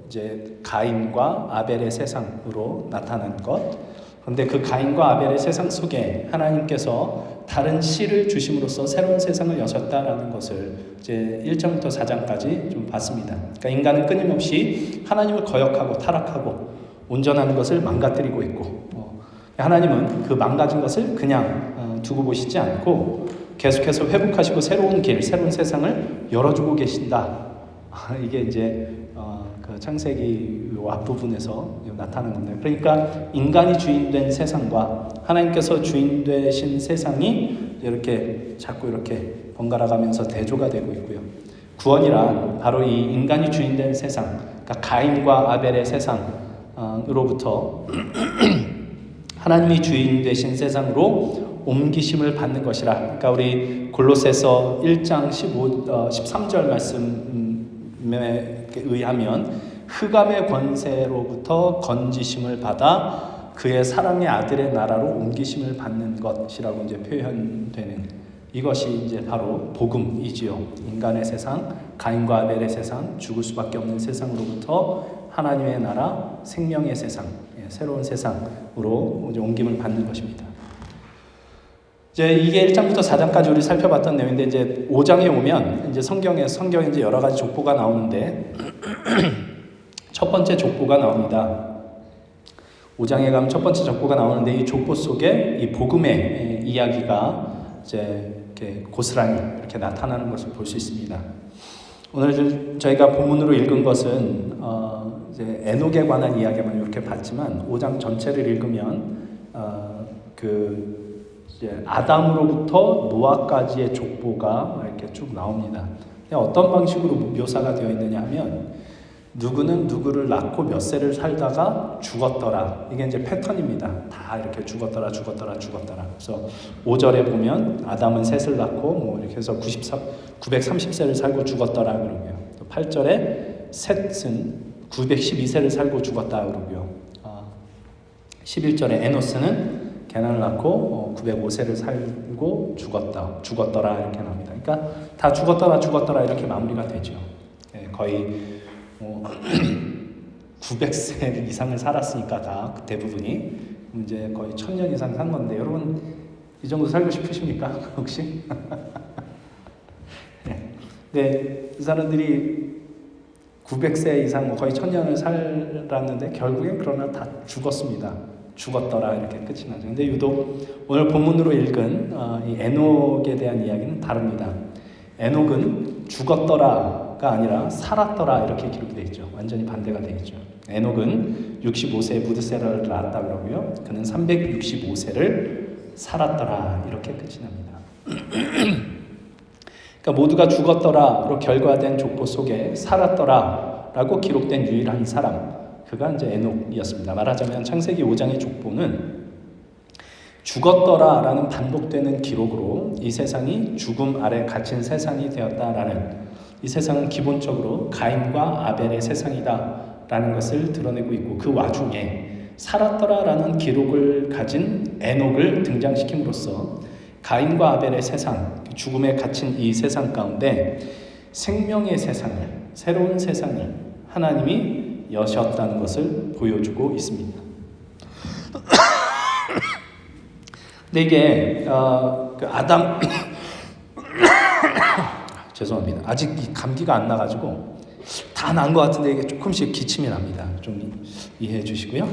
이제 가인과 아벨의 세상으로 나타난 것. 그런데 그 가인과 아벨의 세상 속에 하나님께서 다른 씨를 주심으로써 새로운 세상을 여셨다라는 것을 이제 1장부터 4장까지 좀 봤습니다. 그러니까 인간은 끊임없이 하나님을 거역하고 타락하고 온전한 것을 망가뜨리고 있고, 하나님은 그 망가진 것을 그냥 두고 보시지 않고 계속해서 회복하시고 새로운 길, 새로운 세상을 열어주고 계신다. 이게 이제 그 창세기 앞부분에서 나타나는 겁니다. 그러니까 인간이 주인된 세상과 하나님께서 주인 되신 세상이 이렇게 자꾸 이렇게 번갈아 가면서 대조가 되고 있고요. 구원이란 바로 이 인간이 주인된 세상, 그러니까 가인과 아벨의 세상으로부터 하나님이 주인 되신 세상으로 옮기심을 받는 것이라. 그러니까 우리 골로새서 1장 13절 말씀에 의하면 흑암의 권세로부터 건지심을 받아 그의 사랑의 아들의 나라로 옮기심을 받는 것이라고 이제 표현되는 이것이 이제 바로 복음이지요. 인간의 세상, 가인과 아벨의 세상, 죽을 수밖에 없는 세상으로부터 하나님의 나라, 생명의 세상, 새로운 세상으로 이제 옮김을 받는 것입니다. 이제 이게 1장부터 4장까지 우리 살펴봤던 내용인데 이제 5장에 오면 이제 성경에 이제 여러 가지 족보가 나오는데 첫 번째 족보가 나옵니다. 5장에 가면 첫 번째 족보가 나오는데 이 족보 속에 이 복음의 이야기가 이제 이렇게 고스란히 이렇게 나타나는 것을 볼 수 있습니다. 오늘 저희가 본문으로 읽은 것은 이제 에녹에 관한 이야기만 이렇게 봤지만 5장 전체를 읽으면 이제 아담으로부터 노아까지의 족보가 이렇게 쭉 나옵니다. 어떤 방식으로 묘사가 되어 있느냐 하면 누구는 누구를 낳고 몇 세를 살다가 죽었더라. 이게 이제 패턴입니다. 다 이렇게 죽었더라. 그래서 5절에 보면 아담은 셋을 낳고 뭐 이렇게 해서 930세를 살고 죽었더라 그러고요. 또 8절에 셋은 912세를 살고 죽었다 그러고요. 11절에 에노스는 개난을 낳고 905세를 살고 죽었더라 이렇게 나옵니다. 그러니까 다 죽었더라 이렇게 마무리가 되죠. 거의 900세 이상을 살았으니까 다 대부분이 이제 거의 1000년 이상 산 건데 여러분 이 정도 살고 싶으십니까? 혹시? 네, 이 사람들이 900세 이상 거의 1000년을 살았는데 결국엔 그러나 다 죽었습니다. 죽었더라 이렇게 끝이 나죠. 근데 유독 오늘 본문으로 읽은 이 에녹에 대한 이야기는 다릅니다. 에녹은 죽었더라가 아니라 살았더라 이렇게 기록되어 있죠. 완전히 반대가 되겠죠. 에녹은 65세에 무드세라를 낳았다 그러고요. 그는 365세를 살았더라 이렇게 끝이 납니다. 그러니까 모두가 죽었더라로 결과된 족보 속에 살았더라라고 기록된 유일한 사람, 그가 이제 에녹이었습니다. 말하자면 창세기 5장의 족보는 죽었더라라는 반복되는 기록으로 이 세상이 죽음 아래 갇힌 세상이 되었다라는, 이 세상은 기본적으로 가인과 아벨의 세상이다라는 것을 드러내고 있고, 그 와중에 살았더라라는 기록을 가진 에녹을 등장시킴으로써 가인과 아벨의 세상, 죽음에 갇힌 이 세상 가운데 생명의 세상을, 새로운 세상을 하나님이 여셨다는 것을 보여주고 있습니다. 근데 이게 그 아담 죄송합니다. 아직 이 감기가 안 나가지고 다 난 것 같은데 이게 조금씩 기침이 납니다. 좀 이해해 주시고요.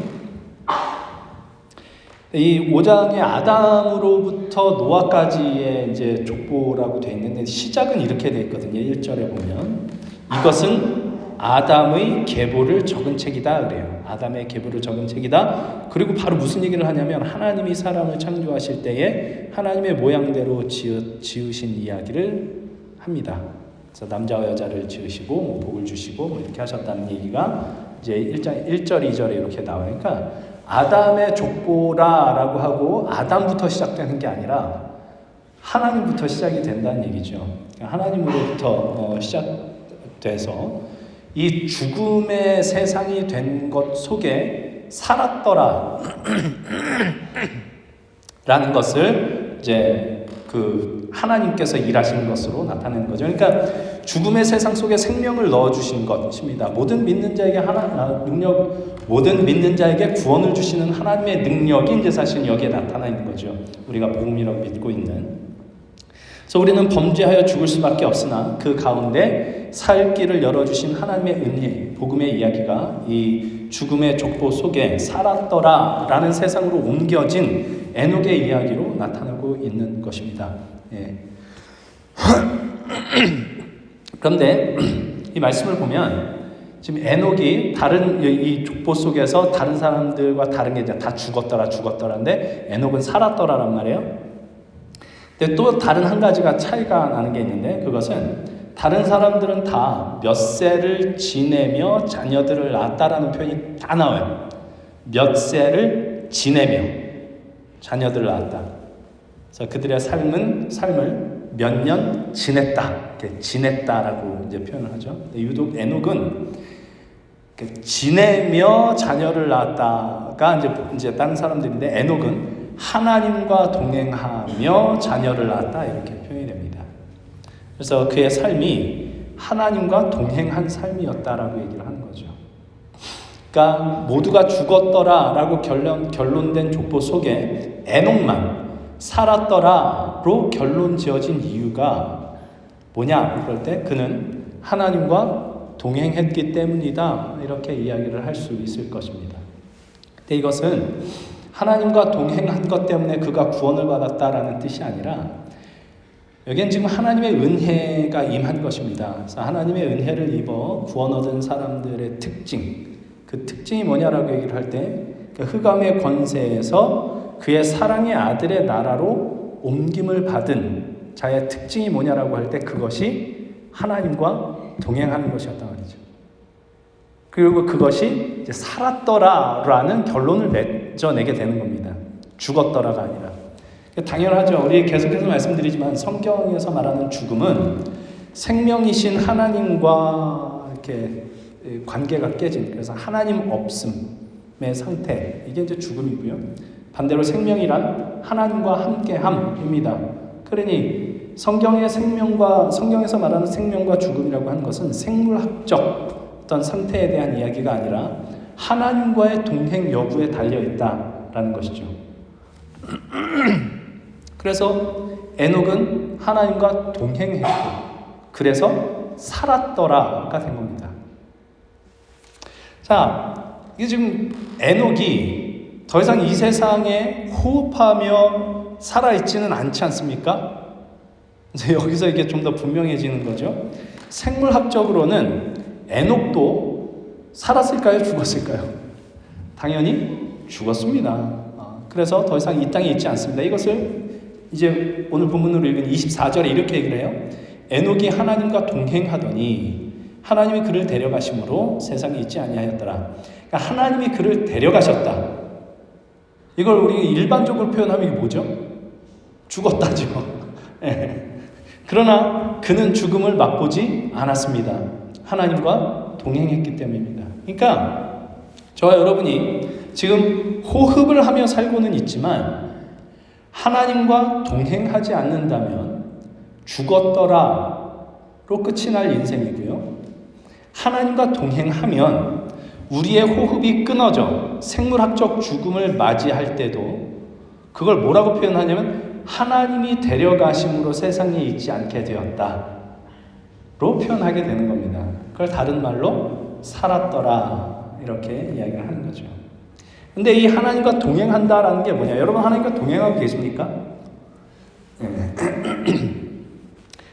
이 5장의 아담으로부터 노아까지의 이제 족보라고 되어 있는데 시작은 이렇게 되어 있거든요. 1절에 보면 이것은 아담의 계보를 적은 책이다 그래요. 아담의 계보를 적은 책이다. 그리고 바로 무슨 얘기를 하냐면 하나님이 사람을 창조하실 때에 하나님의 모양대로 지으신 이야기를 합니다. 그래서 남자와 여자를 지으시고 뭐 복을 주시고 뭐 이렇게 하셨다는 얘기가 이제 1절, 2절에 이렇게 나와요. 그러니까 아담의 족보라라고 하고 아담부터 시작되는 게 아니라 하나님부터 시작이 된다는 얘기죠. 그러니까 하나님으로부터 시작돼서 이 죽음의 세상이 된 것 속에 살았더라 라는 것을 이제 그 하나님께서 일하신 것으로 나타내는 거죠. 그러니까 죽음의 세상 속에 생명을 넣어주신 것입니다. 모든 믿는 자에게 모든 믿는 자에게 구원을 주시는 하나님의 능력이 이제 사실 여기에 나타나 있는 거죠. 우리가 복음이라고 믿고 있는. 그래서 우리는 범죄하여 죽을 수밖에 없으나 그 가운데 살 길을 열어주신 하나님의 은혜, 복음의 이야기가 이 죽음의 족보 속에 살았더라라는 세상으로 옮겨진 에녹의 이야기로 나타나고 있는 것입니다. 예. 그런데 이 말씀을 보면 지금 에녹이 다른 이 족보 속에서 다른 사람들과 다른 게 이제 다 죽었더라인데 에녹은 살았더라란 말이에요. 근데 또 다른 한 가지가 차이가 나는 게 있는데 그것은 다른 사람들은 다 몇 세를 지내며 자녀들을 낳았다라는 표현이 다 나와요. 몇 세를 지내며 자녀들을 낳았다. 그래서 그들의 삶을 몇 년 지냈다. 이렇게 지냈다라고 이제 표현을 하죠. 유독 에녹은 지내며 자녀를 낳았다가 이제 다른 사람들인데 에녹은 하나님과 동행하며 자녀를 낳았다 이렇게 표현이 됩니다. 그래서 그의 삶이 하나님과 동행한 삶이었다라고 얘기를 하는 거죠. 그러니까 모두가 죽었더라라고 결론된 족보 속에 에녹만 살았더라로 결론 지어진 이유가 뭐냐? 그럴 때 그는 하나님과 동행했기 때문이다 이렇게 이야기를 할 수 있을 것입니다. 근데 이것은 하나님과 동행한 것 때문에 그가 구원을 받았다라는 뜻이 아니라 여기엔 지금 하나님의 은혜가 임한 것입니다. 그래서 하나님의 은혜를 입어 구원 얻은 사람들의 특징, 그 특징이 뭐냐라고 얘기를 할 때 그 흑암의 권세에서 그의 사랑의 아들의 나라로 옮김을 받은 자의 특징이 뭐냐라고 할 때 그것이 하나님과 동행하는 것이었단 말이죠. 그리고 그것이 이제 살았더라라는 결론을 맺어내게 되는 겁니다. 죽었더라가 아니라. 당연하죠. 우리 계속해서 말씀드리지만 성경에서 말하는 죽음은 생명이신 하나님과 이렇게 관계가 깨진, 그래서 하나님 없음의 상태, 이게 이제 죽음이고요. 반대로 생명이란 하나님과 함께함입니다. 그러니 성경에서 말하는 생명과 죽음이라고 하는 것은 생물학적 어떤 상태에 대한 이야기가 아니라 하나님과의 동행 여부에 달려 있다라는 것이죠. 그래서 에녹은 하나님과 동행했고 그래서 살았더라가 된 겁니다. 자, 이게 지금 에녹이 더 이상 이 세상에 호흡하며 살아있지는 않지 않습니까? 이제 여기서 이게 좀 더 분명해지는 거죠. 생물학적으로는 에녹도 살았을까요? 죽었을까요? 당연히 죽었습니다. 그래서 더 이상 이 땅에 있지 않습니다. 이것을 이제 오늘 본문으로 읽은 24절에 이렇게 얘기를 해요. 에녹이 하나님과 동행하더니 하나님이 그를 데려가심으로 세상에 있지 아니하였더라. 그러니까 하나님이 그를 데려가셨다. 이걸 우리 일반적으로 표현하면 이게 뭐죠? 죽었다죠. 그러나 그는 죽음을 맛보지 않았습니다. 하나님과 동행했기 때문입니다. 그러니까 저와 여러분이 지금 호흡을 하며 살고는 있지만 하나님과 동행하지 않는다면 죽었더라로 끝이 날 인생이고요. 하나님과 동행하면 우리의 호흡이 끊어져 생물학적 죽음을 맞이할 때도 그걸 뭐라고 표현하냐면 하나님이 데려가심으로 세상에 있지 않게 되었다로 표현하게 되는 겁니다. 그걸 다른 말로 살았더라 이렇게 이야기를 하는 거죠. 근데 이 하나님과 동행한다라는 게 뭐냐? 여러분 하나님과 동행하고 계십니까?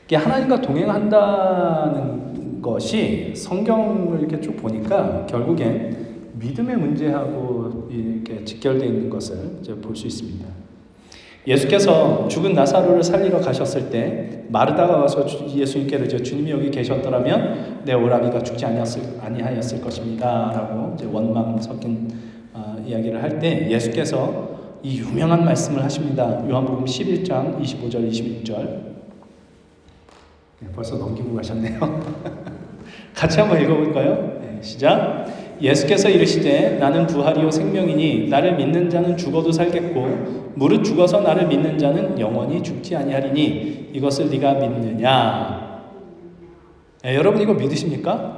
이게 하나님과 동행한다는 것이 성경을 이렇게 쭉 보니까 결국엔 믿음의 문제하고 이렇게 직결되어 있는 것을 이제 볼 수 있습니다. 예수께서 죽은 나사로를 살리러 가셨을 때 마르다가 와서 예수님께 이제 주님이 여기 계셨더라면 내 오라비가 죽지 아니하였을 것입니다 라고 이제 원망 섞인 이야기를 할 때 예수께서 이 유명한 말씀을 하십니다. 요한복음 11장 25절 26절 벌써 넘기고 가셨네요. 같이 한번 읽어볼까요? 네, 시작. 예수께서 이르시되 나는 부활이요 생명이니 나를 믿는 자는 죽어도 살겠고 무릇 죽어서 나를 믿는 자는 영원히 죽지 아니하리니 이것을 네가 믿느냐? 여러분 이거 믿으십니까?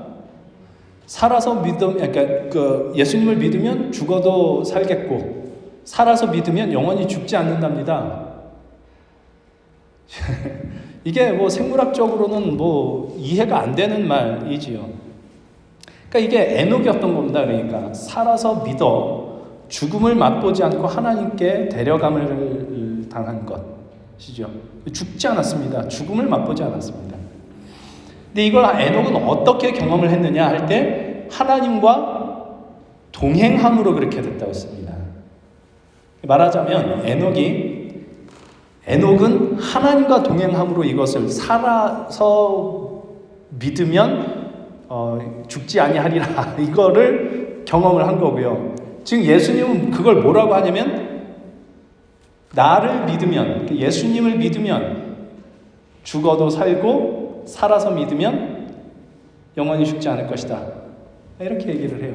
살아서 그러니까 예수님을 믿으면 죽어도 살겠고 살아서 믿으면 영원히 죽지 않는답니다. 이게 뭐 생물학적으로는 뭐 이해가 안 되는 말이지요. 그러니까 이게 에녹이었던 겁니다. 그러니까 살아서 믿어 죽음을 맛보지 않고 하나님께 데려감을 당한 것이죠. 죽지 않았습니다. 죽음을 맛보지 않았습니다. 근데 이걸 에녹은 어떻게 경험을 했느냐 할 때 하나님과 동행함으로 그렇게 됐다고 했습니다. 말하자면 에녹은 하나님과 동행함으로 이것을 살아서 믿으면 죽지 아니하리라 이거를 경험을 한 거고요. 지금 예수님은 그걸 뭐라고 하냐면 나를 믿으면 예수님을 믿으면 죽어도 살고 살아서 믿으면 영원히 죽지 않을 것이다. 이렇게 얘기를 해요.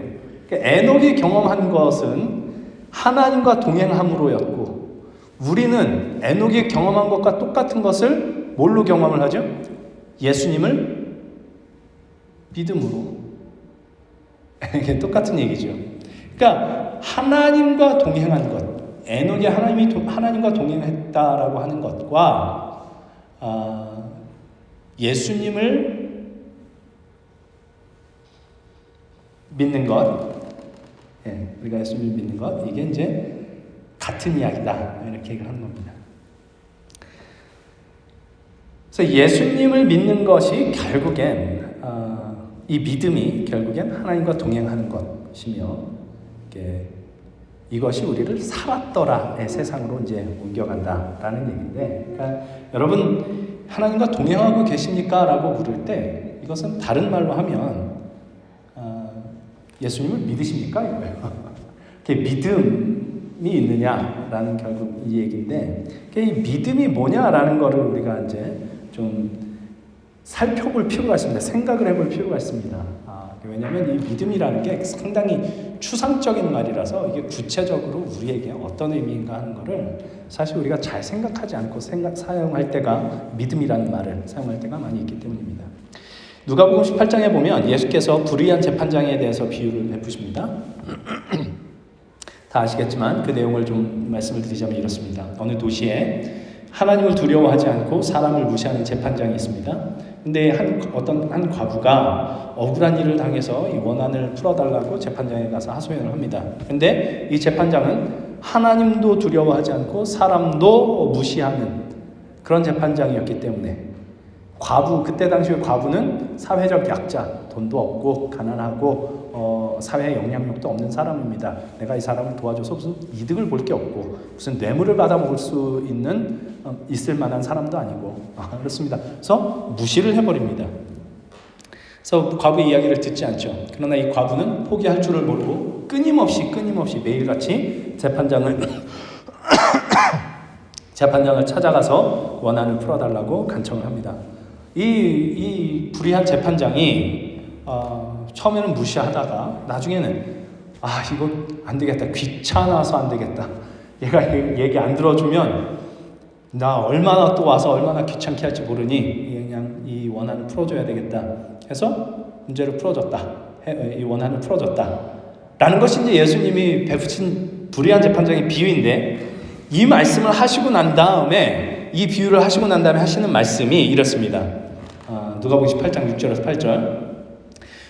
그러니까 에녹이 경험한 것은 하나님과 동행함으로였고 우리는 에녹이 경험한 것과 똑같은 것을 뭘로 경험을 하죠? 예수님을 믿음으로. 이게 똑같은 얘기죠. 그러니까 하나님과 동행한 것, 에녹이 하나님과 동행했다라고 하는 것과 예수님을 믿는 것, 우리가 예수님을 믿는 것, 이게 이제 같은 이야기다 이렇게 얘기를 하는 겁니다. 그래서 예수님을 믿는 것이 결국엔 이 믿음이 결국엔 하나님과 동행하는 것이며 이것이 우리를 살았더라의 세상으로 이제 옮겨간다라는 얘기인데, 그러니까 여러분 하나님과 동행하고 계십니까? 라고 물을 때 이것은 다른 말로 하면 예수님을 믿으십니까? 이거예요. 믿음이 있느냐라는 결국 이 얘기인데, 이 믿음이 뭐냐라는 거를 우리가 이제 좀 살펴볼 필요가 있습니다. 생각을 해볼 필요가 있습니다. 왜냐하면 이 믿음이라는 게 상당히 추상적인 말이라서 이게 구체적으로 우리에게 어떤 의미인가 하는 거를 사실 우리가 잘 생각하지 않고 사용할 때가 믿음이라는 말을 사용할 때가 많이 있기 때문입니다. 누가복음 18장에 보면 예수께서 불의한 재판장에 대해서 비유를 해주십니다. 다 아시겠지만 그 내용을 좀 말씀을 드리자면 이렇습니다. 어느 도시에 하나님을 두려워하지 않고 사람을 무시하는 재판장이 있습니다. 근데 어떤 과부가 억울한 일을 당해서 이 원한을 풀어달라고 재판장에 가서 하소연을 합니다. 근데 이 재판장은 하나님도 두려워하지 않고 사람도 무시하는 그런 재판장이었기 때문에 그때 당시의 과부는 사회적 약자, 돈도 없고 가난하고 사회에 영향력도 없는 사람입니다. 내가 이 사람을 도와줘서 무슨 이득을 볼 게 없고 무슨 뇌물을 받아 먹을 수 있을 만한 사람도 아니고 그렇습니다. 그래서 무시를 해버립니다. 그래서 과부의 이야기를 듣지 않죠. 그러나 이 과부는 포기할 줄을 모르고 끊임없이 매일같이 재판장을 찾아가서 원한을 풀어달라고 간청을 합니다. 이 불의한 재판장이 처음에는 무시하다가 나중에는 이거 안 되겠다, 귀찮아서 안 되겠다, 얘가 얘기 안 들어주면 나 얼마나 또 와서 얼마나 귀찮게 할지 모르니 그냥 이 원한을 풀어줘야 되겠다 해서 문제를 풀어줬다, 이 원한을 풀어줬다 라는 것이 이제 예수님이 베푸신 불의한 재판장의 비유인데, 이 말씀을 하시고 난 다음에 이 비유를 하시고 난 다음에 하시는 말씀이 이렇습니다. 누가복음 18장 6절에서 8절.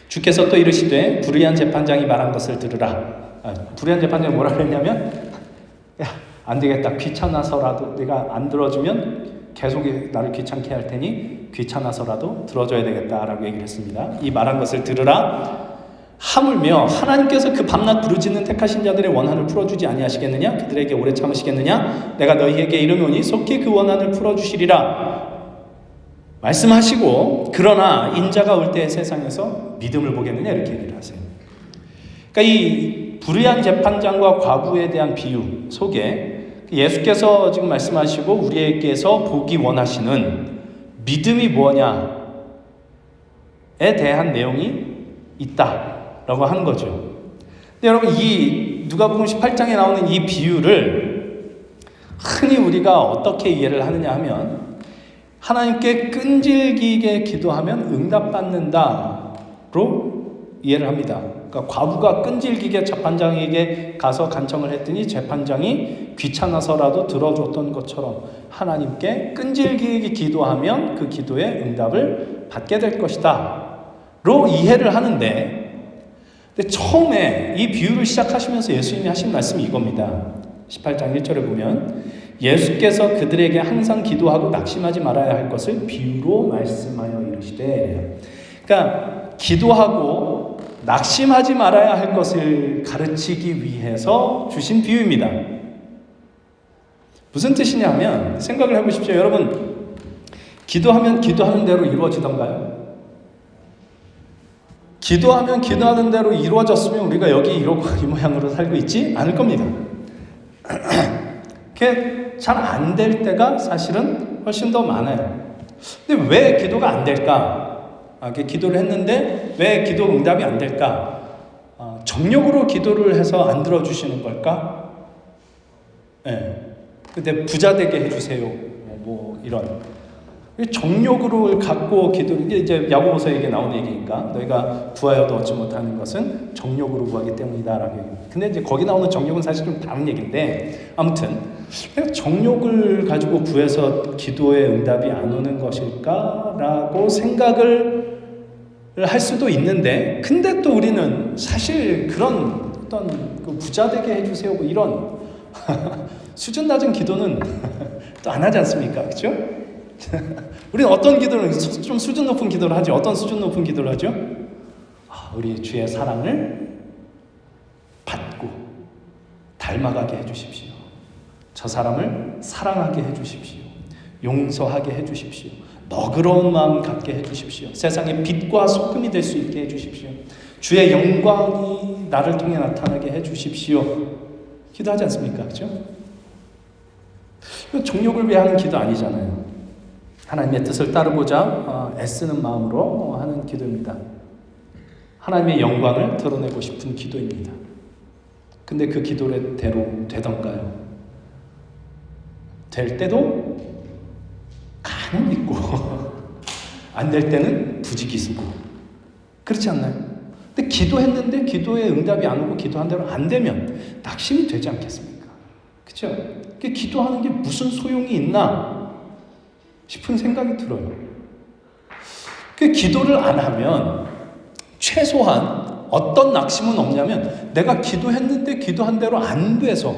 주께서 또 이르시되 불의한 재판장이 말한 것을 들으라. 불의한 재판장이 뭐라 그랬냐면, 야, 안 되겠다, 귀찮아서라도 내가 안 들어주면 계속 나를 귀찮게 할 테니 귀찮아서라도 들어줘야 되겠다라고 얘기를 했습니다. 이 말한 것을 들으라 하물며 하나님께서 그 밤낮 부르짖는 택하신 자들의 원한을 풀어주지 아니하시겠느냐? 그들에게 오래 참으시겠느냐? 내가 너희에게 이르노니 속히 그 원한을 풀어주시리라 말씀하시고, 그러나 인자가 올 때의 세상에서 믿음을 보겠느냐? 이렇게 얘기를 하세요. 그러니까 이 불의한 재판장과 과부에 대한 비유 속에 예수께서 지금 말씀하시고 우리에게서 보기 원하시는 믿음이 뭐냐에 대한 내용이 있다. 라고 하는 거죠. 근데 여러분, 이 누가복음 18장에 나오는 이 비유를 흔히 우리가 어떻게 이해를 하느냐 하면, 하나님께 끈질기게 기도하면 응답받는다로 이해를 합니다. 그러니까 과부가 끈질기게 재판장에게 가서 간청을 했더니 재판장이 귀찮아서라도 들어줬던 것처럼 하나님께 끈질기게 기도하면 그 기도에 응답을 받게 될 것이다 로 이해를 하는데, 근데 처음에 이 비유를 시작하시면서 예수님이 하신 말씀이 이겁니다. 18장 1절에 보면 예수께서 그들에게 항상 기도하고 낙심하지 말아야 할 것을 비유로 말씀하여 이르시되, 그러니까 기도하고 낙심하지 말아야 할 것을 가르치기 위해서 주신 비유입니다. 무슨 뜻이냐면, 생각을 해보십시오. 여러분, 기도하면 기도하는 대로 이루어지던가요? 기도하면 기도하는 대로 이루어졌으면 우리가 여기 이러고 이 모양으로 살고 있지 않을 겁니다. 그게 잘 안 될 때가 사실은 훨씬 더 많아요. 근데 왜 기도가 안 될까? 기도를 했는데 왜 기도 응답이 안 될까? 정욕으로 기도를 해서 안 들어주시는 걸까? 네. 근데 부자 되게 해주세요. 뭐 이런. 정욕으로 갖고 이게 이제 야고보서에게 나온 얘기니까, 너희가 구하여도 얻지 못하는 것은 정욕으로 구하기 때문이다라고 얘기해요. 근데 이제 거기 나오는 정욕은 사실 좀 다른 얘기인데, 아무튼 정욕을 가지고 구해서 기도의 응답이 안 오는 것일까라고 생각을 할 수도 있는데, 근데 또 우리는 사실 그런 어떤 부자 되게 해주세요 뭐 이런 수준 낮은 기도는 또 안 하지 않습니까? 그렇죠? 우리는 어떤 기도를, 좀 수준 높은 기도를 하죠. 어떤 수준 높은 기도를 하죠? 우리 주의 사랑을 받고 닮아가게 해주십시오. 저 사람을 사랑하게 해주십시오. 용서하게 해주십시오. 너그러운 마음 갖게 해주십시오. 세상의 빛과 소금이 될 수 있게 해주십시오. 주의 영광이 나를 통해 나타나게 해주십시오. 기도하지 않습니까? 그렇죠? 정욕을 위해 하는 기도 아니잖아요. 하나님의 뜻을 따르고자 애쓰는 마음으로 하는 기도입니다. 하나님의 영광을 드러내고 싶은 기도입니다. 근데 그 기도대로 되던가요? 될 때도 간혹 있고 안 될 때는 부지기수고, 그렇지 않나요? 근데 기도했는데 기도에 응답이 안 오고 기도한 대로 안 되면 낙심이 되지 않겠습니까? 그렇죠? 기도하는 게 무슨 소용이 있나 싶은 생각이 들어요. 기도를 안 하면 최소한 어떤 낙심은 없냐면, 내가 기도했는데 기도한 대로 안 돼서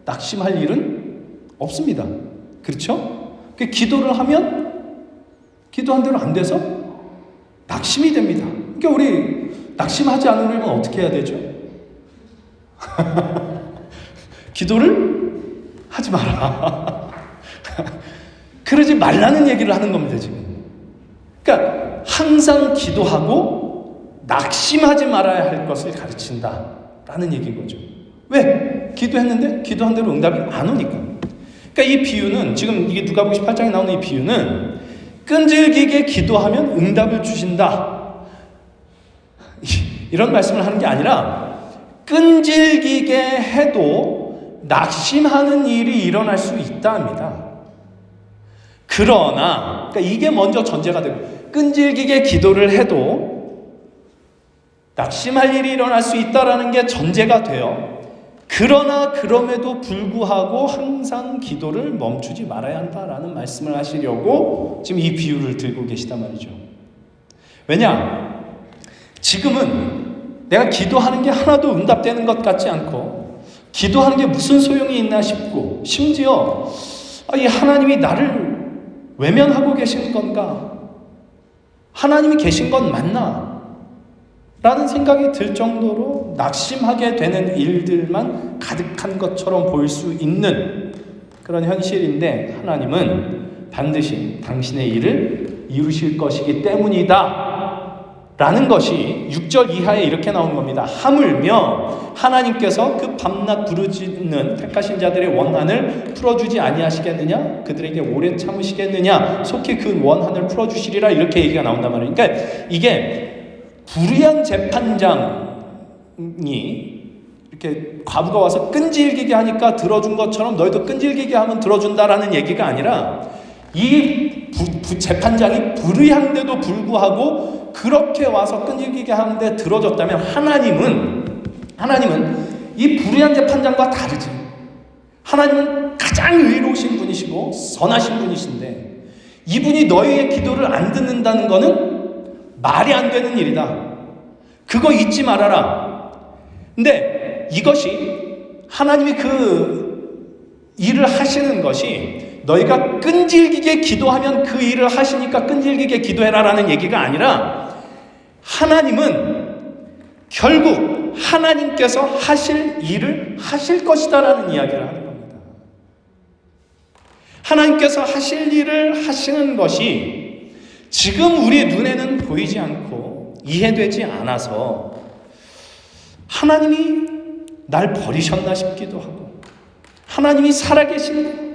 낙심할 일은 없습니다. 그렇죠? 기도를 하면 기도한 대로 안 돼서 낙심이 됩니다. 그러니까 우리 낙심하지 않으려면 어떻게 해야 되죠? 기도를 하지 마라. 그러지 말라는 얘기를 하는 겁니다, 지금. 그러니까 항상 기도하고 낙심하지 말아야 할 것을 가르친다라는 얘기인 거죠. 왜? 기도했는데 기도한 대로 응답이 안 오니까. 그러니까 이 비유는, 지금 이게 누가복음 18장에 나오는 이 비유는 끈질기게 기도하면 응답을 주신다, 이런 말씀을 하는 게 아니라, 끈질기게 해도 낙심하는 일이 일어날 수 있답니다. 그러나, 그러니까 이게 먼저 전제가 되고, 끈질기게 기도를 해도 낙심할 일이 일어날 수 있다라는 게 전제가 돼요. 그러나 그럼에도 불구하고 항상 기도를 멈추지 말아야 한다라는 말씀을 하시려고 지금 이 비유를 들고 계시단 말이죠. 왜냐? 지금은 내가 기도하는 게 하나도 응답되는 것 같지 않고, 기도하는 게 무슨 소용이 있나 싶고, 심지어 이 하나님이 나를 외면하고 계신 건가? 하나님이 계신 건 맞나? 라는 생각이 들 정도로 낙심하게 되는 일들만 가득한 것처럼 보일 수 있는 그런 현실인데, 하나님은 반드시 당신의 일을 이루실 것이기 때문이다 라는 것이 6절 이하에 이렇게 나온 겁니다. 하물며 하나님께서 그 밤낮 부르짖는 택하신 자들의 원한을 풀어주지 아니하시겠느냐? 그들에게 오래 참으시겠느냐? 속히 그 원한을 풀어주시리라, 이렇게 얘기가 나온단 말이에요. 그러니까 이게 불의한 재판장, 이렇게 과부가 와서 끈질기게 하니까 들어준 것처럼 너희도 끈질기게 하면 들어준다라는 얘기가 아니라 이 재판장이 불의한데도 불구하고 그렇게 와서 끈질기게 하는데 들어줬다면 하나님은 이 불의한 재판장과 다르지. 하나님은 가장 의로우신 분이시고 선하신 분이신데 이분이 너희의 기도를 안 듣는다는 것은 말이 안 되는 일이다. 그거 잊지 말아라. 근데 이것이 하나님이 그 일을 하시는 것이 너희가 끈질기게 기도하면 그 일을 하시니까 끈질기게 기도해라라는 얘기가 아니라 하나님은 결국 하나님께서 하실 일을 하실 것이다라는 이야기를 하는 겁니다. 하나님께서 하실 일을 하시는 것이 지금 우리의 눈에는 보이지 않고 이해되지 않아서 하나님이 날 버리셨나 싶기도 하고 하나님이 살아계신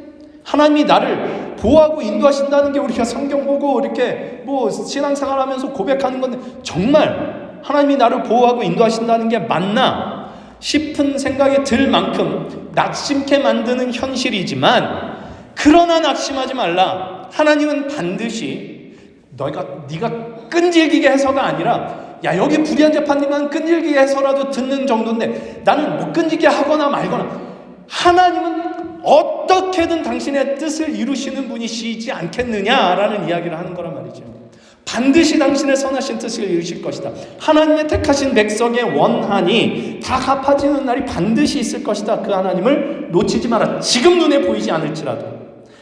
하나님이 나를 보호하고 인도하신다는 게 우리가 성경 보고 이렇게 신앙생활 하면서 고백하는 건데 정말 하나님이 나를 보호하고 인도하신다는 게 맞나 싶은 생각이 들 만큼 낙심케 만드는 현실이지만 그러나 낙심하지 말라. 하나님은 반드시 네가 끈질기게 해서가 아니라 야 여기 불의한 재판님은 끈질기게 해서라도 듣는 정도인데 나는 못 끈질기게 하거나 말거나 하나님은 어떻게든 당신의 뜻을 이루시는 분이시지 않겠느냐라는 이야기를 하는 거란 말이죠. 반드시 당신의 선하신 뜻을 이루실 것이다. 하나님의 택하신 백성의 원한이 다 갚아지는 날이 반드시 있을 것이다. 그 하나님을 놓치지 마라. 지금 눈에 보이지 않을지라도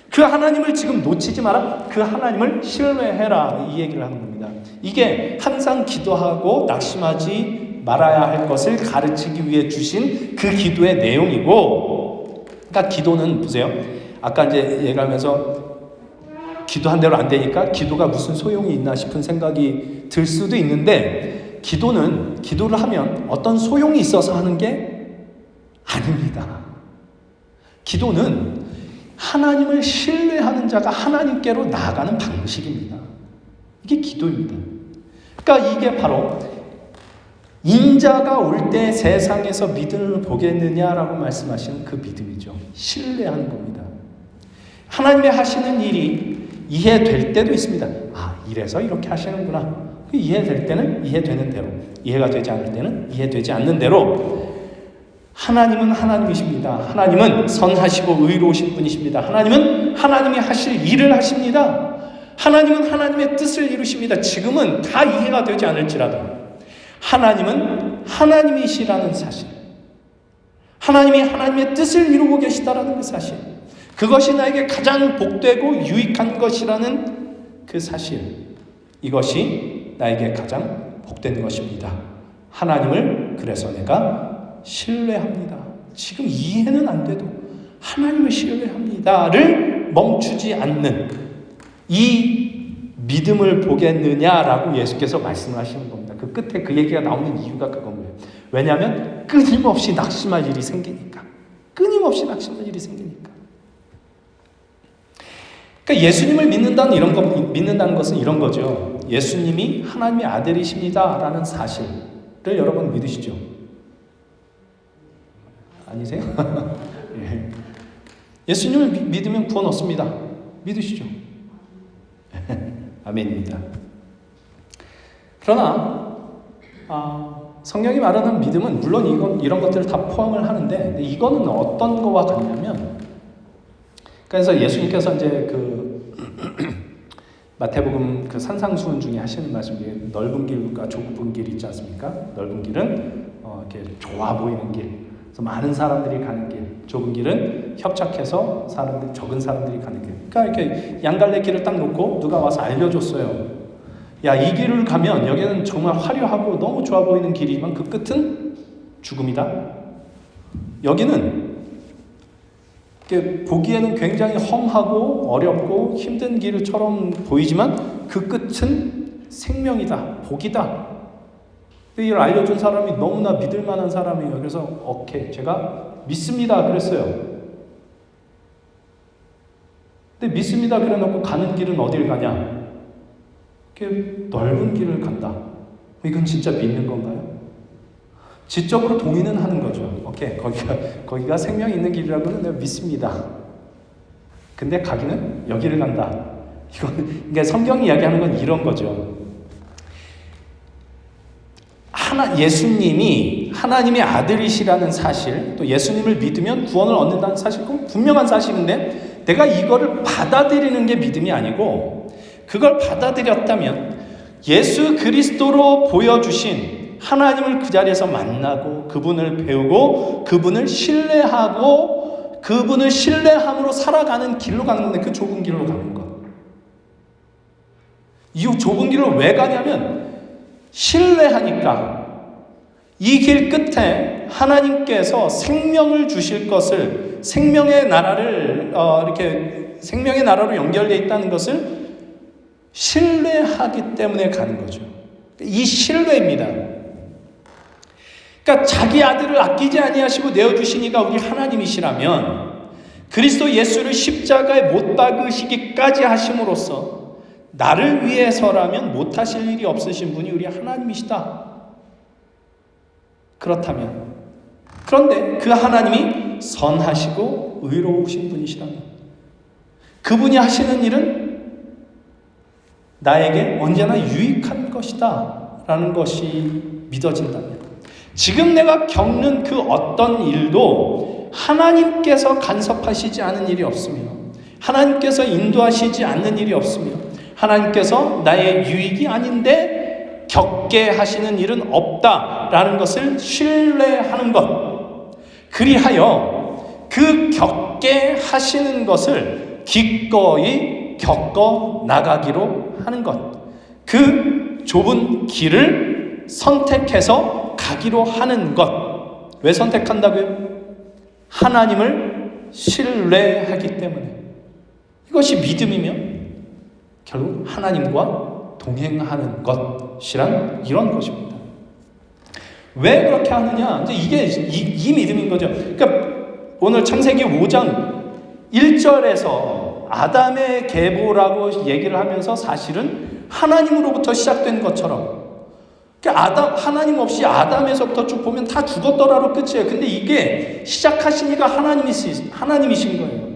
그 하나님을 지금 놓치지 마라. 그 하나님을 신뢰해라. 이 얘기를 하는 겁니다. 이게 항상 기도하고 낙심하지 말아야 할 것을 가르치기 위해 주신 그 기도의 내용이고, 그러니까 기도는 보세요. 아까 이제 얘기하면서 기도한 대로 안 되니까 기도가 무슨 소용이 있나 싶은 생각이 들 수도 있는데 기도를 하면 어떤 소용이 있어서 하는 게 아닙니다. 기도는 하나님을 신뢰하는 자가 하나님께로 나아가는 방식입니다. 이게 기도입니다. 그러니까 이게 바로 인자가 올 때 세상에서 믿음을 보겠느냐라고 말씀하시는 그 믿음이죠. 신뢰하는 겁니다. 하나님의 하시는 일이 이해될 때도 있습니다. 이래서 이렇게 하시는구나. 이해될 때는 이해되는 대로, 이해가 되지 않을 때는 이해되지 않는 대로 하나님은 하나님이십니다. 하나님은 선하시고 의로우신 분이십니다. 하나님은 하나님이 하실 일을 하십니다. 하나님은 하나님의 뜻을 이루십니다. 지금은 다 이해가 되지 않을지라도 하나님은 하나님이시라는 사실, 하나님이 하나님의 뜻을 이루고 계시다라는 그 사실, 그것이 나에게 가장 복되고 유익한 것이라는 그 사실, 이것이 나에게 가장 복된 것입니다. 하나님을 그래서 내가 신뢰합니다. 지금 이해는 안 돼도 하나님을 신뢰합니다를 멈추지 않는 이 믿음을 보겠느냐라고 예수께서 말씀을 하시는 겁니다. 그 끝에 그 얘기가 나오는 이유가 그겁니다. 왜냐하면 끊임없이 낙심할 일이 생기니까. 끊임없이 낙심할 일이 생기니까. 그러니까 예수님을 믿는다는 것은 이런 거죠. 예수님이 하나님의 아들이십니다라는 사실을 여러분 믿으시죠? 아니세요? 예. 예수님을 믿으면 구원 얻습니다. 믿으시죠? 아멘입니다. 그러나 성경이 말하는 믿음은 물론 이런 것들을 다 포함을 하는데 이거는 어떤 거와 같냐면, 그래서 예수님께서 이제 그 마태복음 그 산상수훈 중에 하시는 말씀 중에 넓은 길과 좁은 길이 있지 않습니까? 넓은 길은 이렇게 좋아 보이는 길, 그래서 많은 사람들이 가는 길, 좁은 길은 협착해서 적은 사람들이 가는 길. 그러니까 이렇게 양갈래 길을 딱 놓고 누가 와서 알려줬어요. 야, 이 길을 가면 여기는 정말 화려하고 너무 좋아 보이는 길이지만 그 끝은 죽음이다. 여기는 보기에는 굉장히 험하고 어렵고 힘든 길처럼 보이지만 그 끝은 생명이다, 복이다. 이걸 알려준 사람이 너무나 믿을 만한 사람이에요. 그래서 오케이, 제가 믿습니다 그랬어요. 근데 믿습니다 그래놓고 가는 길은 어딜 가냐? 넓은 길을 간다. 이건 진짜 믿는 건가요? 지적으로 동의는 하는 거죠. 오케이, 거기가 생명이 있는 길이라고는 내가 믿습니다. 근데 가기는 여기를 간다. 그러니까 성경이 이야기하는 건 이런 거죠. 예수님이 하나님의 아들이시라는 사실, 또 예수님을 믿으면 구원을 얻는다는 사실, 그건 분명한 사실인데 내가 이거를 받아들이는 게 믿음이 아니고, 그걸 받아들였다면 예수 그리스도로 보여주신 하나님을 그 자리에서 만나고 그분을 배우고 그분을 신뢰하고 그분을 신뢰함으로 살아가는 길로 가는 건데, 그 좁은 길로 가는 것. 이 좁은 길로 왜 가냐면 신뢰하니까 이 길 끝에 하나님께서 생명을 주실 것을, 생명의 나라를 이렇게 생명의 나라로 연결되어 있다는 것을 신뢰하기 때문에 가는 거죠. 이 신뢰입니다. 그러니까 자기 아들을 아끼지 아니하시고 내어주신 이가 우리 하나님이시라면 그리스도 예수를 십자가에 못 박으시기까지 하심으로써 나를 위해서라면 못하실 일이 없으신 분이 우리 하나님이시다. 그렇다면, 그런데 그 하나님이 선하시고 의로우신 분이시라면 그분이 하시는 일은 나에게 언제나 유익한 것이다 라는 것이 믿어진다면, 지금 내가 겪는 그 어떤 일도 하나님께서 간섭하시지 않은 일이 없으며 하나님께서 인도하시지 않는 일이 없으며 하나님께서 나의 유익이 아닌데 겪게 하시는 일은 없다라는 것을 신뢰하는 것, 그리하여 그 겪게 하시는 것을 기꺼이 겪어 나가기로 하는 것, 그 좁은 길을 선택해서 가기로 하는 것. 왜 선택한다고요? 하나님을 신뢰하기 때문에. 이것이 믿음이면 결국 하나님과 동행하는 것이란 이런 것입니다. 왜 그렇게 하느냐? 이제 이게 이 믿음인 거죠. 그러니까 오늘 창세기 5장 1절에서 아담의 계보라고 얘기를 하면서 사실은 하나님으로부터 시작된 것처럼, 그러니까 하나님 없이 아담에서부터 쭉 보면 다 죽었더라로 끝이에요. 근데 이게 시작하신 이가 하나님이신 거예요.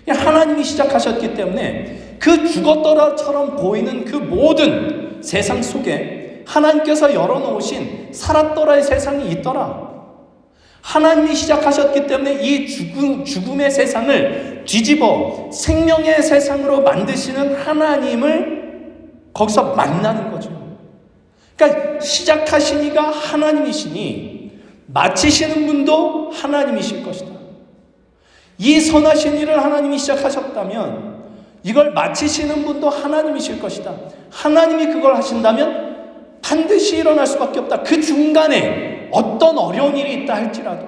하나님이 시작하셨기 때문에 그 죽었더라처럼 보이는 그 모든 세상 속에 하나님께서 열어놓으신 살았더라의 세상이 있더라. 하나님이 시작하셨기 때문에 이 죽음의 세상을 뒤집어 생명의 세상으로 만드시는 하나님을 거기서 만나는 거죠. 그러니까 시작하신 이가 하나님이시니 마치시는 분도 하나님이실 것이다. 이 선하신 일을 하나님이 시작하셨다면 이걸 마치시는 분도 하나님이실 것이다. 하나님이 그걸 하신다면 반드시 일어날 수밖에 없다. 그 중간에 어떤 어려운 일이 있다 할지라도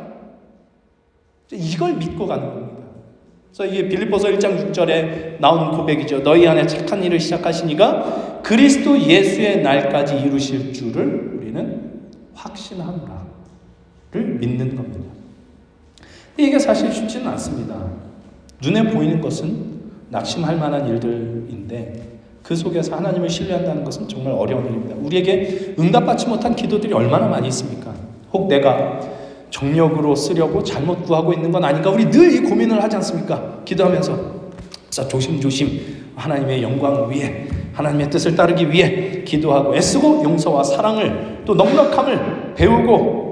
이걸 믿고 가는 겁니다. 그래서 이게 빌립보서 1장 6절에 나오는 고백이죠. 너희 안에 착한 일을 시작하신 이가 그리스도 예수의 날까지 이루실 줄을 우리는 확신하노라를 믿는 겁니다. 이게 사실 쉽지는 않습니다. 눈에 보이는 것은 낙심할 만한 일들인데 그 속에서 하나님을 신뢰한다는 것은 정말 어려운 일입니다. 우리에게 응답받지 못한 기도들이 얼마나 많이 있습니까? 혹 내가 정력으로 쓰려고 잘못 구하고 있는 건 아닌가? 우리 늘 이 고민을 하지 않습니까? 기도하면서 조심조심 하나님의 영광을 위해, 하나님의 뜻을 따르기 위해 기도하고 애쓰고 용서와 사랑을 또 넉넉함을 배우고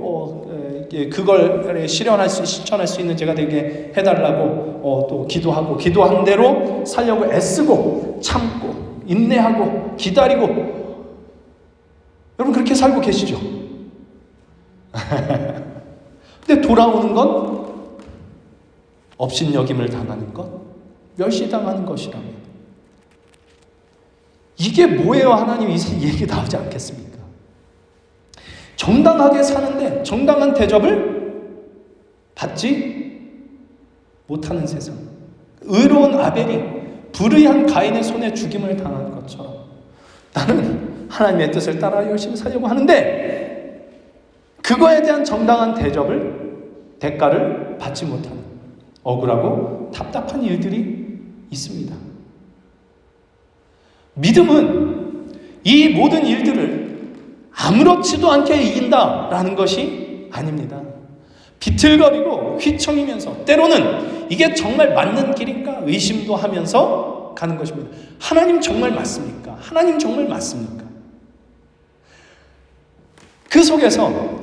그걸 실천할 수 있는 제가 되게 해달라고 또 기도하고 기도한 대로 살려고 애쓰고 참고 인내하고 기다리고, 여러분 그렇게 살고 계시죠? 근데 돌아오는 건 업신여김을 당하는 것, 멸시당하는 것이라면 이게 뭐예요? 하나님 이 얘기 나오지 않겠습니까? 정당하게 사는데 정당한 대접을 받지 못하는 세상, 의로운 아벨이 불의한 가인의 손에 죽임을 당한 것처럼 나는 하나님의 뜻을 따라 열심히 살려고 하는데 그거에 대한 정당한 대가를 받지 못하는 억울하고 답답한 일들이 있습니다. 믿음은 이 모든 일들을 아무렇지도 않게 이긴다라는 것이 아닙니다. 비틀거리고 휘청이면서 때로는 이게 정말 맞는 길인가 의심도 하면서 가는 것입니다. 하나님 정말 맞습니까? 하나님 정말 맞습니까? 그 속에서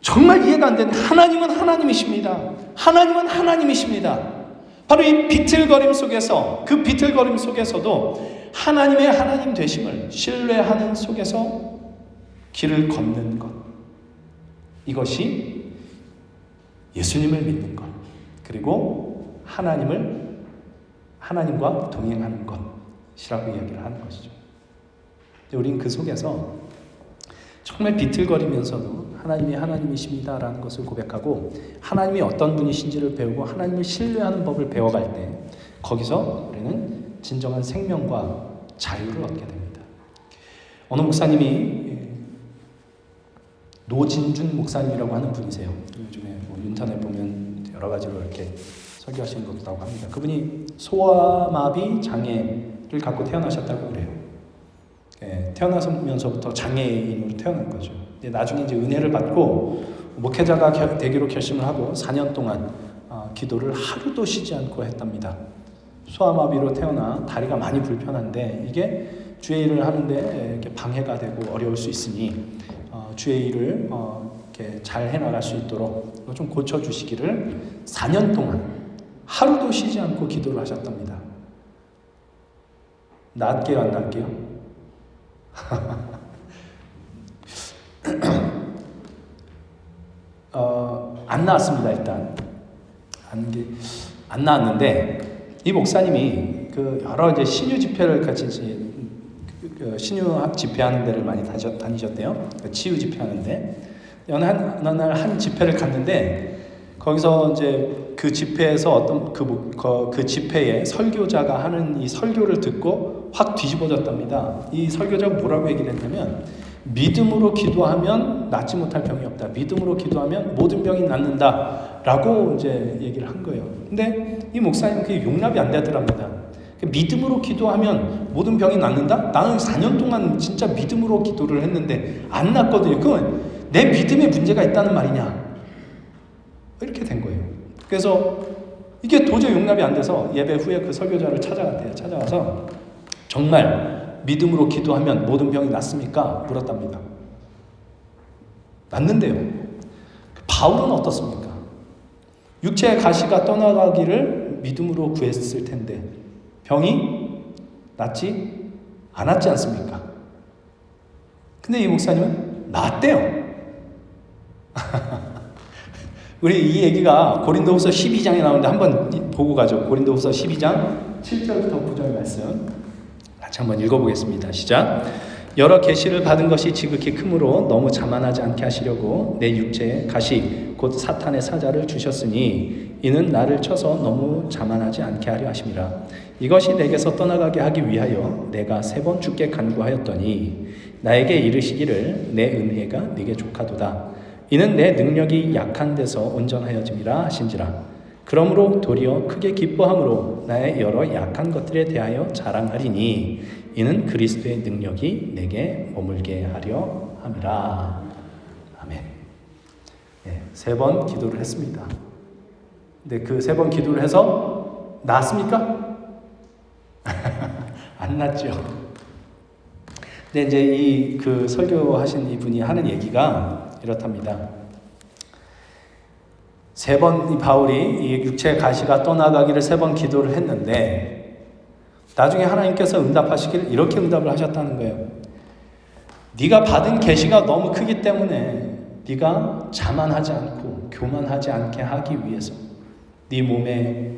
정말 이해가 안 되는 하나님은 하나님이십니다. 하나님은 하나님이십니다. 바로 이 비틀거림 속에서 그 비틀거림 속에서도 하나님의 하나님 되심을 신뢰하는 속에서 길을 걷는 것, 이것이 예수님을 믿는 것, 그리고 하나님과 동행하는 것이라고 이야기를 하는 것이죠. 우린 그 속에서 정말 비틀거리면서도 하나님이 하나님이십니다라는 것을 고백하고 하나님이 어떤 분이신지를 배우고 하나님을 신뢰하는 법을 배워갈 때 거기서 우리는 진정한 생명과 자유를 얻게 됩니다. 어느 목사님이 노진준 목사님이라고 하는 분이세요. 요즘에 인터넷 보면 여러 가지로 이렇게 설교하시는 것도 나오고 합니다. 그분이 소아마비 장애를 갖고 태어나셨다고 그래요. 태어나면서부터 장애인으로 태어난 거죠. 나중에 이제 은혜를 받고 목회자가 되기로 결심을 하고 4년 동안 기도를 하루도 쉬지 않고 했답니다. 소아마비로 태어나 다리가 많이 불편한데 이게 주의 일을 하는데 이렇게 방해가 되고 어려울 수 있으니 주의 일을 이렇게 잘 해나갈 수 있도록 이거 좀 고쳐주시기를 4년 동안 하루도 쉬지 않고 기도를 하셨답니다. 낫게요, 안 낫게요? 안 나왔습니다. 일단 안 나왔는데 이 목사님이 그 여러 이제 신유 집회를 같이 신유 집회하는 데를 많이 다니셨대요. 치유 집회하는데 어느 날 한 집회를 갔는데 거기서 이제 그 집회에서 어떤 그 집회에 설교자가 하는 이 설교를 듣고 확 뒤집어졌답니다. 이 설교자가 뭐라고 얘기를 했냐면 믿음으로 기도하면 낫지 못할 병이 없다. 믿음으로 기도하면 모든 병이 낫는다. 라고 이제 얘기를 한 거예요. 근데 이 목사님은 그게 용납이 안 되더랍니다. 믿음으로 기도하면 모든 병이 낫는다? 나는 4년 동안 진짜 믿음으로 기도를 했는데 안 낫거든요. 그건 내 믿음에 문제가 있다는 말이냐? 이렇게 된 거예요. 그래서 이게 도저히 용납이 안 돼서 예배 후에 그 설교자를 찾아갔대요. 찾아가서 정말 믿음으로 기도하면 모든 병이 낫습니까? 물었답니다. 낫는데요. 바울은 어떻습니까? 육체의 가시가 떠나가기를 믿음으로 구했을 텐데 병이 낫지 않았지 않습니까? 근데 이 목사님은 낫대요. 우리 이 얘기가 고린도후서 12장에 나오는데 한번 보고 가죠. 고린도후서 12장 7절부터 9절 말씀 같이 한번 읽어보겠습니다. 시작. 여러 계시를 받은 것이 지극히 크므로 너무 자만하지 않게 하시려고 내 육체에 가시 곧 사탄의 사자를 주셨으니 이는 나를 쳐서 너무 자만하지 않게 하려 하심이라. 이것이 내게서 떠나가게 하기 위하여 내가 3번 주께 간구하였더니 나에게 이르시기를 내 은혜가 네게 족하도다. 이는 내 능력이 약한 데서 온전하여짐이라 하신지라. 그러므로 도리어 크게 기뻐함으로 나의 여러 약한 것들에 대하여 자랑하리니 이는 그리스도의 능력이 내게 머물게 하려 함이라. 아멘. 네, 3번 기도를 했습니다. 근데 그 3번 기도를 해서 낫습니까? 안 낫죠. 근데 이제 그 설교하신 이분이 하는 얘기가 이렇답니다. 3번 이 바울이 이 육체의 가시가 떠나가기를 3번 기도를 했는데 나중에 하나님께서 응답하시길 이렇게 응답을 하셨다는 거예요. 네가 받은 계시가 너무 크기 때문에 네가 자만하지 않고 교만하지 않게 하기 위해서 네 몸에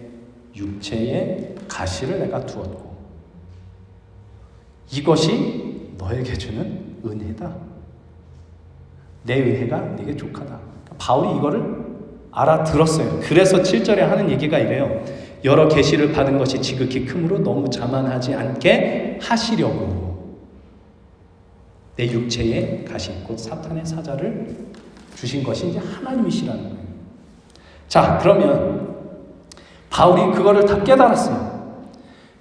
육체의 가시를 내가 두었고 이것이 너에게 주는 은혜다. 내 은혜가 네게 족하다. 바울이 이거를 알아들었어요. 그래서 7절에 하는 얘기가 이래요. 여러 계시를 받은 것이 지극히 크므로 너무 자만하지 않게 하시려고 내 육체에 가시 곧 사탄의 사자를 주신 것이 이제 하나님이시라는 거예요. 자, 그러면 바울이 그거를 다 깨달았어요.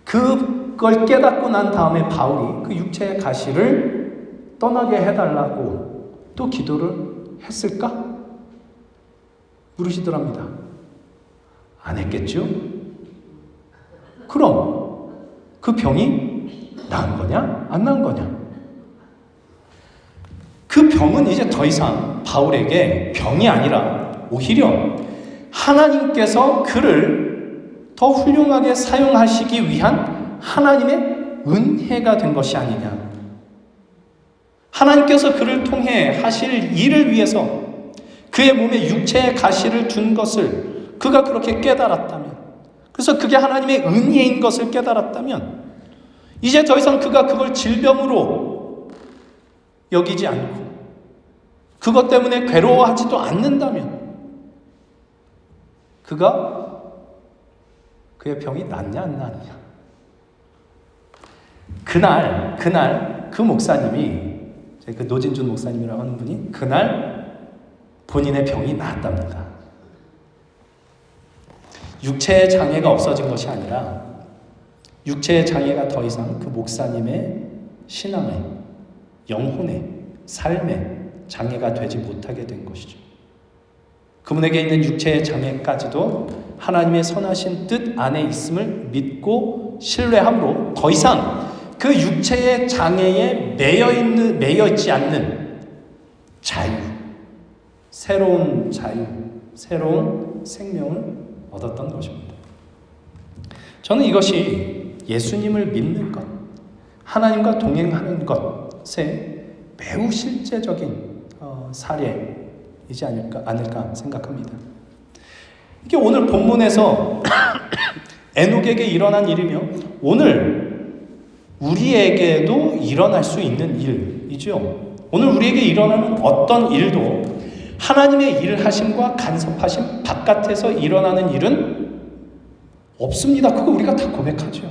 그걸 깨닫고 난 다음에 바울이 그 육체의 가시를 떠나게 해달라고 또 기도를 했을까? 물으시더랍니다. 안 했겠죠? 그럼 그 병이 나은 거냐? 안 나은 거냐? 그 병은 이제 더 이상 바울에게 병이 아니라 오히려 하나님께서 그를 더 훌륭하게 사용하시기 위한 하나님의 은혜가 된 것이 아니냐. 하나님께서 그를 통해 하실 일을 위해서 그의 몸에 육체의 가시를 준 것을 그가 그렇게 깨달았다면, 그래서 그게 하나님의 은혜인 것을 깨달았다면, 이제 더 이상 그가 그걸 질병으로 여기지 않고 그것 때문에 괴로워하지도 않는다면 그의 병이 낫냐 안 낫냐. 그날 그 목사님이, 그 노진준 목사님이라고 하는 분이 그날 본인의 병이 나았답니다. 육체의 장애가 없어진 것이 아니라 육체의 장애가 더 이상 그 목사님의 신앙의, 영혼의, 삶의 장애가 되지 못하게 된 것이죠. 그분에게 있는 육체의 장애까지도 하나님의 선하신 뜻 안에 있음을 믿고 신뢰함으로 더 이상 그 육체의 장애에 매여 있지 않는 자유, 새로운 자유, 새로운 생명을 얻었던 것입니다. 저는 이것이 예수님을 믿는 것, 하나님과 동행하는 것의 매우 실제적인 사례이지 않을까 생각합니다. 이게 오늘 본문에서 에녹에게 일어난 일이며 오늘 우리에게도 일어날 수 있는 일이죠. 오늘 우리에게 일어나는 어떤 일도 하나님의 일하심과 간섭하심 바깥에서 일어나는 일은 없습니다. 그거 우리가 다 고백하죠.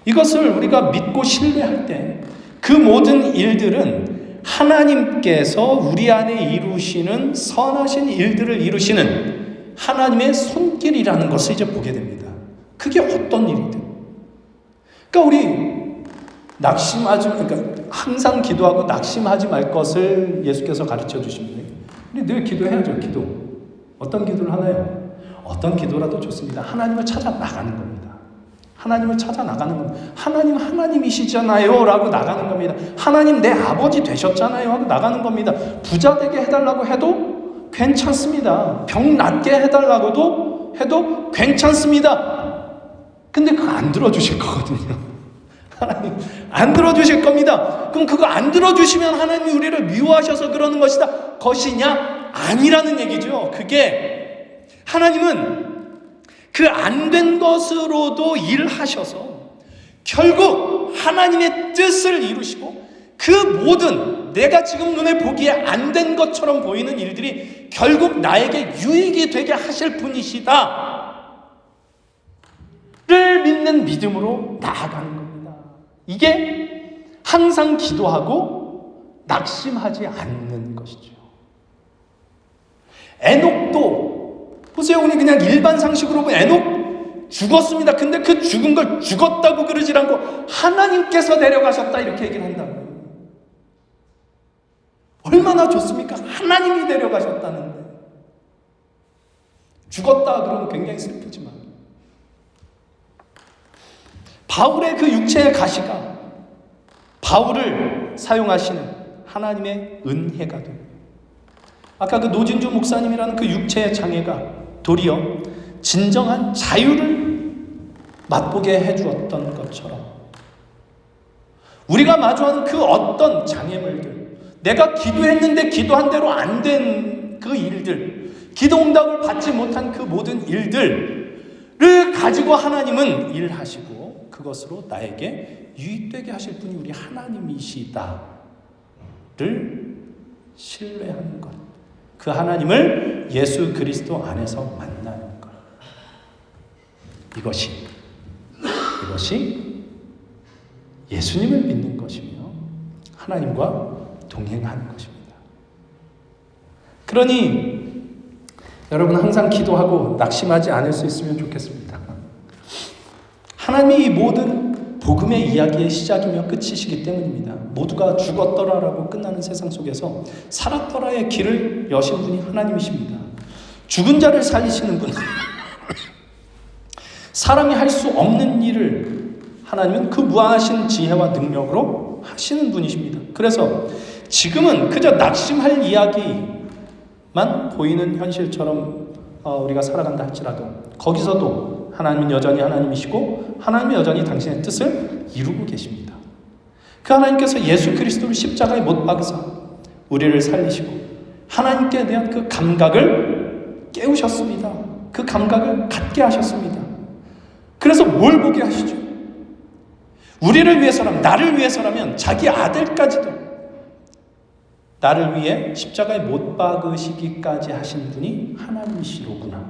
이것을 우리가 믿고 신뢰할 때 그 모든 일들은 하나님께서 우리 안에 이루시는 선하신 일들을 이루시는 하나님의 손길이라는 것을 이제 보게 됩니다. 그게 어떤 일이든. 그러니까 우리 그러니까 항상 기도하고 낙심하지 말 것을 예수께서 가르쳐 주십니다. 우리 늘 기도해야죠. 기도. 어떤 기도를 하나요? 어떤 기도라도 좋습니다. 하나님을 찾아 나가는 겁니다. 하나님을 찾아 나가는 겁니다. 하나님 하나님이시잖아요 라고 나가는 겁니다. 하나님 내 아버지 되셨잖아요 하고 나가는 겁니다. 부자 되게 해달라고 해도 괜찮습니다. 병 낫게 해달라고도 해도 괜찮습니다. 근데 그거 안 들어주실 거거든요. 하나님 안 들어주실 겁니다. 그럼 그거 안 들어주시면 하나님이 우리를 미워하셔서 그러는 것이냐? 아니라는 얘기죠. 그게 하나님은 그 안 된 것으로도 일하셔서 결국 하나님의 뜻을 이루시고 그 모든 내가 지금 눈에 보기에 안 된 것처럼 보이는 일들이 결국 나에게 유익이 되게 하실 분이시다 를 믿는 믿음으로 나아가는 겁니다. 이게 항상 기도하고 낙심하지 않는 것이죠. 에녹도 보세요. 우리 그냥 일반 상식으로 보면 에녹 죽었습니다. 근데 그 죽은 걸 죽었다고 그러지 않고 하나님께서 데려가셨다 이렇게 얘기를 한다고요. 얼마나 좋습니까? 하나님이 데려가셨다는데. 죽었다 그러면 굉장히 슬프지만 바울의 그 육체의 가시가 바울을 사용하시는 하나님의 은혜가 됩니다. 아까 그 노진주 목사님이라는 그 육체의 장애가 도리어 진정한 자유를 맛보게 해주었던 것처럼 우리가 마주하는 그 어떤 장애물들, 내가 기도했는데 기도한 대로 안 된 그 일들, 기도 응답을 받지 못한 그 모든 일들을 가지고 하나님은 일하시고 그것으로 나에게 유익되게 하실 분이 우리 하나님이시다를 신뢰하는 것. 그 하나님을 예수 그리스도 안에서 만나는 것. 이것이 예수님을 믿는 것이며 하나님과 동행하는 것입니다. 그러니 여러분 항상 기도하고 낙심하지 않을 수 있으면 좋겠습니다. 하나님이 이 모든 복음의 이야기의 시작이며 끝이시기 때문입니다. 모두가 죽었더라라고 끝나는 세상 속에서 살았더라의 길을 여신 분이 하나님이십니다. 죽은 자를 살리시는 분, 사람이 할 수 없는 일을 하나님은 그 무한하신 지혜와 능력으로 하시는 분이십니다. 그래서 지금은 그저 낙심할 이야기만 보이는 현실처럼 우리가 살아간다 할지라도 거기서도 하나님은 여전히 하나님이시고 하나님은 여전히 당신의 뜻을 이루고 계십니다. 그 하나님께서 예수 그리스도를 십자가에 못 박으사 우리를 살리시고 하나님께 대한 그 감각을 깨우셨습니다. 그 감각을 갖게 하셨습니다. 그래서 뭘 보게 하시죠? 우리를 위해서라면, 나를 위해서라면 자기 아들까지도 나를 위해 십자가에 못 박으시기까지 하신 분이 하나님이시로구나.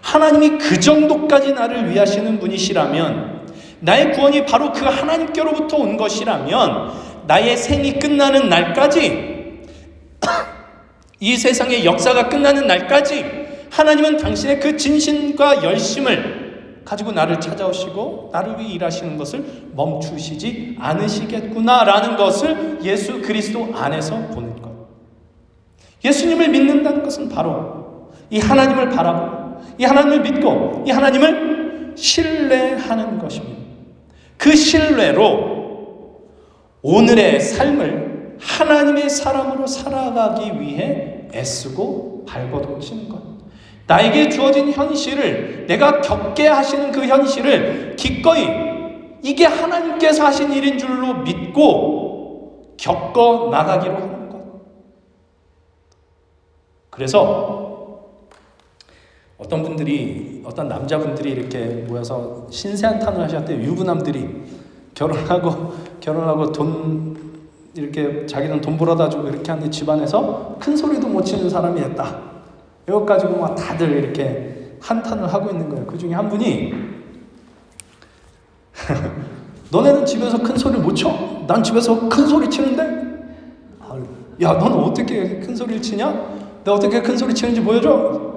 하나님이 그 정도까지 나를 위하시는 분이시라면, 나의 구원이 바로 그 하나님께로부터 온 것이라면 나의 생이 끝나는 날까지 이 세상의 역사가 끝나는 날까지 하나님은 당신의 그 진심과 열심을 가지고 나를 찾아오시고 나를 위해 일하시는 것을 멈추시지 않으시겠구나라는 것을 예수 그리스도 안에서 보는 것. 예수님을 믿는다는 것은 바로 이 하나님을 바라보고 이 하나님을 믿고 이 하나님을 신뢰하는 것입니다. 그 신뢰로 오늘의 삶을 하나님의 사람으로 살아가기 위해 애쓰고 발버둥치는 것. 나에게 주어진 현실을, 내가 겪게 하시는 그 현실을 기꺼이 이게 하나님께서 하신 일인 줄로 믿고 겪어 나가기로 하는 것. 그래서 어떤 남자분들이 이렇게 모여서 신세한탄을 하셨대요. 유부남들이 결혼하고 돈 이렇게 자기는 돈 벌어다 주고 이렇게 하는데 집안에서 큰 소리도 못 치는 사람이 됐다. 이것 가지고 막 다들 이렇게 한탄을 하고 있는 거예요. 그 중에 한 분이 너네는 집에서 큰 소리 못 쳐? 난 집에서 큰 소리 치는데? 야, 너는 어떻게 큰 소리를 치냐? 내가 어떻게 큰 소리 치는지 보여줘?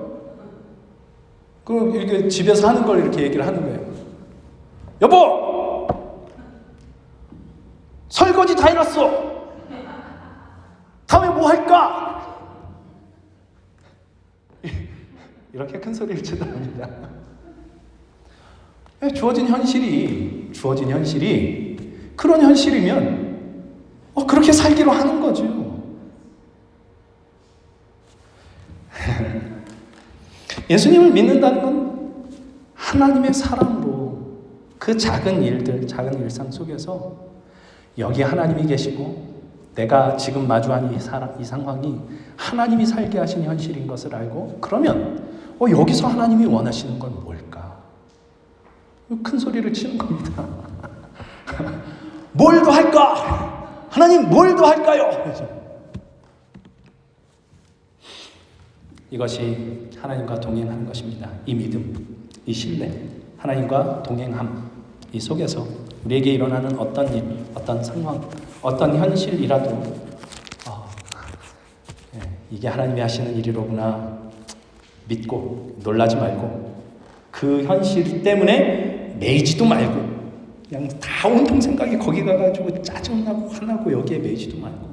그럼 이렇게 집에서 하는 걸 이렇게 얘기를 하는 거예요. 여보! 설거지 다 해놨어! 다음에 뭐 할까? 이렇게 큰 소리를 치더랍니다. 주어진 현실이 그런 현실이면 그렇게 살기로 하는 거죠. 예수님을 믿는다는 건 하나님의 사랑으로 그 작은 일들, 작은 일상 속에서 여기 하나님이 계시고 내가 지금 마주한 이 상황이 하나님이 살게 하신 현실인 것을 알고 그러면 여기서 하나님이 원하시는 건 뭘까? 큰 소리를 치는 겁니다. 뭘 더 할까? 하나님 뭘 더 할까요? 이것이 하나님과 동행하는 것입니다. 이 믿음, 이 신뢰, 하나님과 동행함, 이 속에서 우리에게 일어나는 어떤 일, 어떤 상황, 어떤 현실이라도 이게 하나님이 하시는 일이로구나 믿고 놀라지 말고 그 현실 때문에 매이지도 말고 그냥 다 온통 생각이 거기 가가지고 짜증나고 화나고 여기에 매이지도 말고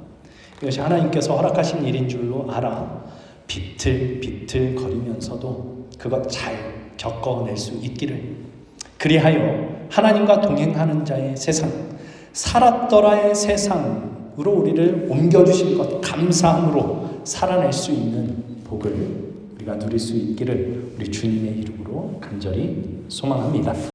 이것이 하나님께서 허락하신 일인 줄로 알아 비틀비틀 거리면서도 그것 잘 겪어낼 수 있기를, 그리하여 하나님과 동행하는 자의 세상, 살았더라의 세상으로 우리를 옮겨주실 것 감사함으로 살아낼 수 있는 복을 우리가 누릴 수 있기를 우리 주님의 이름으로 간절히 소망합니다.